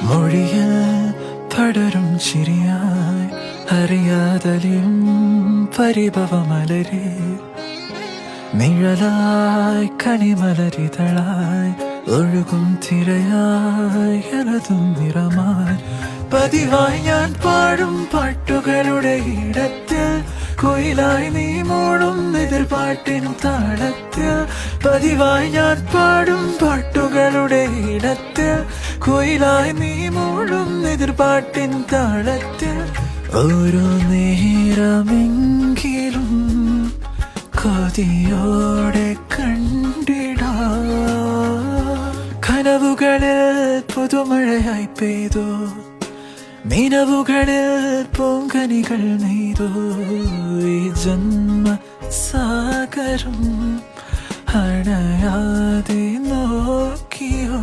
മൊഴിയിൽ പടരും ചിരിയായി അറിയാതലിയും പരിഭവമലരെ നിഴലായി കണിമലരിതളായി ഒഴുകും തിരയായി എനതും നിറമായി പതിവായി ഞാൻ പാടും പാട്ടുകളുടെ ഇടത്തിൽ കുയിലായി നീ മൂടും എതിർപാട്ടിൻ താളത്തിൽ പതിവായി ഞാൻ പാടും പാട്ടുകളുടെ ഇടത്തിൽ കുയിലായി നീ മൂടും എതിർപാട്ടിൻ താളത്തിൽ ഓരോ നേരമെങ്കിലും കൊതിയോടെ കണ്ടിടാ കനവുകളിൽ പുതുമഴയായി പെയ്തു നിലവുകളിൽ പൂങ്കനികൾ നെയ്തു ഈ ജന്മ സാഗരം അണയാതെ നോക്കിയോ